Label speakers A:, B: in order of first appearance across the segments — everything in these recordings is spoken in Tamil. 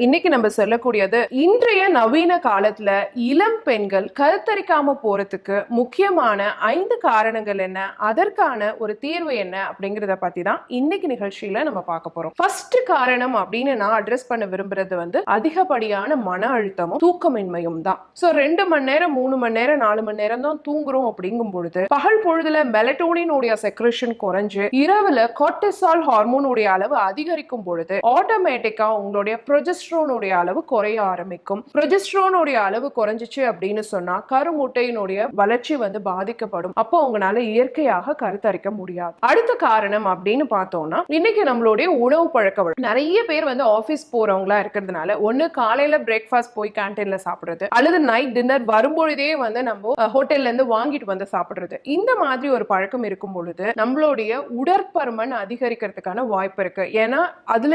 A: இன்னைக்கு நம்ம சொல்லக்கூடியது இன்றைய நவீன காலத்துல இளம் பெண்கள் கருத்தரிக்காம போறதுக்கு முக்கியமான 5 காரணங்கள் என்ன, அதற்கான ஒரு தீர்வு என்ன அப்படிங்கறத பத்தி தான் இன்னைக்கு நிகழ்ச்சியில நம்ம பார்க்க போறோம். ஃபர்ஸ்ட் காரணம் அப்படின்னு நான் அட்ரஸ் பண்ண விரும்புறது அதிகப்படியான மன அழுத்தமும் தூக்கமின்மையும் தான். சோ 2 மணி நேரம் 3 மணி நேரம் 4 மணி நேரம் தான் தூங்குறோம் அப்படிங்கும் பொழுது பகல் பொழுதுல மெலட்டோனின் உடைய செக்ரேஷன் குறைஞ்சு இரவுல கார்டிசால் ஹார்மோன் உடைய அளவு அதிகரிக்கும் பொழுது ஆட்டோமேட்டிக்கா உங்களுடைய ப்ரொஜெஸ்ட்ரோனுடைய அளவு குறைய ஆரம்பிக்கும். ப்ரொஜெஸ்ட்ரோனுடைய அளவு குறைஞ்சிச்சு அப்படின்னு சொன்னா கருமுட்டையினுடைய வளர்ச்சி பாதிக்கப்படும். அப்போ உங்களால இயற்கையாக கருத்தரிக்க முடியாது. அடுத்த காரணம் அப்படின்னு பார்த்தோம்னா இன்னைக்கு நம்மளுடைய உணவு பழக்க வழக்கம். நிறைய பேர் ஆபீஸ் போறவங்களா இருக்கிறதுனால ஒண்ணு காலையில பிரேக்ஃபாஸ்ட் போய் கேன்டீன்ல சாப்பிடுறது, அல்லது நைட் டின்னர் வரும்பொழுதே நம்ம ஹோட்டல்ல இருந்து வாங்கிட்டு வந்து சாப்பிடுறது. இந்த மாதிரி ஒரு பழக்கம் இருக்கும் பொழுது நம்மளுடைய உடற்பருமன் அதிகரிக்கிறதுக்கான வாய்ப்பு இருக்கு. ஏன்னா அதுல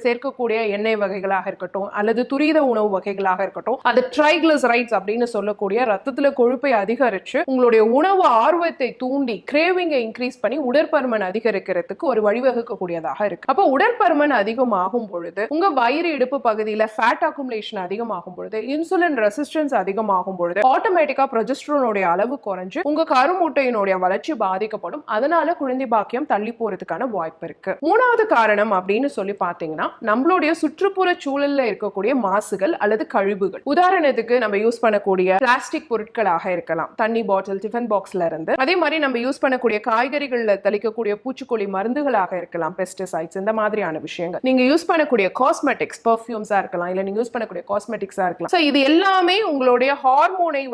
A: சேர்க்கக்கூடிய எண்ணெய் வகைகளாக இருக்கட்டும் அல்லது துரித உணவு வகைகளாக இருக்கட்டும், அது ட்ரைகிளிசரைட்ஸ் அப்படின்னு சொல்லக்கூடிய ரத்தத்துல கொழுப்பை அதிகரிச்சு உங்களுடைய உணவு ஆர்வத்தை தூண்டி கிரேவிங்கை இன்க்ரீஸ் பண்ணி உடற்பருமன் அதிகரிக்கிறதுக்கு ஒரு வழிவகுக்கக்கூடியதாக இருக்கு. அப்ப உடற்பருமன் அதிகமாகும் பொழுது உங்க வயிறு இடுப்பு பகுதியில ஃபேட் அக்குமுலேஷன் அதிகமாகும் பொழுது, இன்சுலின் ரெசிஸ்டன்ஸ் அதிகமாகும் பொழுது ஆட்டோமேட்டிக்கா ப்ரொஜெஸ்டரோனுடைய அளவு குறைஞ்சு உங்க கருமுட்டையினுடைய வளர்ச்சி பாதிக்கப்படும். அதனால குழந்தை பாக்கியம் தள்ளி போறதுக்கான வாய்ப்பு இருக்கு. மூணாவது காரணம் அப்படின்னு சொல்லி பாத்தீங்கன்னா நம்மளுடைய சுற்றுப்புற சூழல்ல இருக்கக்கூடிய மாசுகள் அல்லது கழிவுகள். உதாரணத்துக்கு நம்ம யூஸ் பண்ணக்கூடிய பிளாஸ்டிக் பொருட்களாக இருக்கலாம், தண்ணி பாட்டில், டிஃபன் பாக்ஸ்ல இருந்து. அதே மாதிரி நம்ம யூஸ் பண்ணக்கூடிய காய்கறிகள்ல தெளிக்கக்கூடிய பூச்சிக்கொல்லி மருந்துகளாக இருக்கலாம், பெஸ்டிசைட்ஸ், இந்த மாதிரியான விஷயங்கள். நீங்க யூஸ் பண்ணக்கூடிய காஸ்மெட்டிக்ஸ், பெர்ஃபியூம்ஸா இருக்கலாம், இல்ல நீங்க யூஸ் பண்ணக்கூடிய காஸ்மெட்டிக்ஸா இருக்கலாம். சோ இது எல்லாமே உங்களுடைய ஹார்மோனை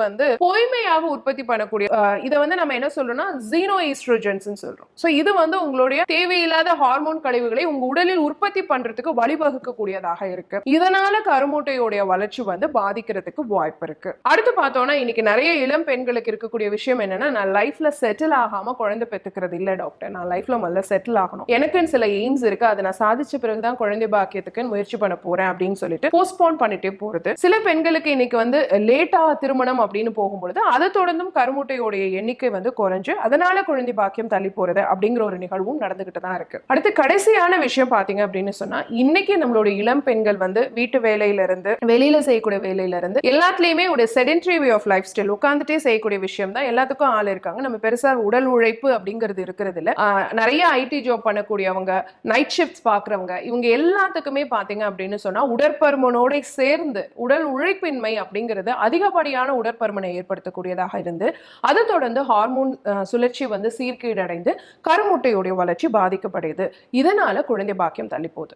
A: பொய்மையாக உற்பத்தி பண்ணக்கூடிய இதை நம்ம என்ன சொல்றோம்னா ஜீனோ ஈஸ்ட்ரோஜன்ஸ் சொல்றோம். சோ இது உங்களுடைய தேவையில்லாத ஹார்மோன் கழிவுகளை உங்க உடலில் உற்பத்தி பண்றதுக்கு வழிவகுக்க கூடியதாக இருக்கு. இதனால கருமுட்டையோட வளர்ச்சி பாதிக்கிறதுக்கு வாய்ப்பு இருக்கு. அடுத்து பார்த்தோம்னா இன்னைக்கு நிறைய இளம் பெண்களுக்கு இருக்கக்கூடிய விஷயம் என்னன்னா, நான் லைஃப்ல செட்டில் ஆகாம குழந்தை பெற்றுக்கிறது இல்ல டாக்டர், நான் லைஃப்ல முதல்ல செட்டில் ஆகணும், எனக்குன்னு சில எய்ம்ஸ் இருக்கு, அதை நான் சாதிச்ச பிறகுதான் குழந்தை பாக்கியத்துக்கு முயற்சி பண்ண போறேன் அப்படின்னு சொல்லிட்டு போஸ்ட்போன் பண்ணிட்டே போறது. சில பெண்களுக்கு இன்னைக்கு லேட்டா திருமணம் அப்படின்னு போகும்பொழுது அதை தொடர்ந்தும் கருமுட்டையோடைய எண்ணிக்கை குறைஞ்சு அதனால குழந்தை பாக்கியம் தள்ளி போறது அப்படிங்கிற ஒரு நிகழ்வும் நடந்துகிட்டு தான் இருக்கு. அடுத்து கடைசியான விஷயம் பாத்தீங்க அப்படின்னு சொன்னா இன்னைக்கு நம்மளுடைய இளம் பெண்கள் வீட்டு வேலையில இருந்து வெளியில செய்யக்கூடிய வேலையில இருந்து எல்லாத்துலயுமே ஒரு sedentary way of lifestyle, உட்கார்ந்துட்டே செய்யக்கூடிய விஷயம் தான். எல்லாத்துக்கும் ஆள் இருக்காங்க, நம்ம பெருசா உடல் உழைப்பு அப்படிங்கிறது இருக்கிறது இல்ல. நிறைய ஐடி ஜாப் பண்ணக்கூடியவங்க, நைட் ஷிஃப்ட்ஸ் பாக்குறவங்க, இவங்க எல்லாத்துக்குமே பாத்தீங்க அப்படின்னு சொன்னா உடற்பருமனோட சேர்ந்து உடல் உழைப்பின்மை அப்படிங்கிறது அதிகப்படியான உடற்பருமனை ஏற்படுத்தக்கூடியதாக இருந்து அதை தொடர்ந்து ஹார்மோன் சுழற்சி சீர்கீடடைந்து கருமுட்டையுடைய வளர்ச்சி பாதிக்கப்படுது. இதனால குழந்தை பாக்கியம் தள்ளி போகுது.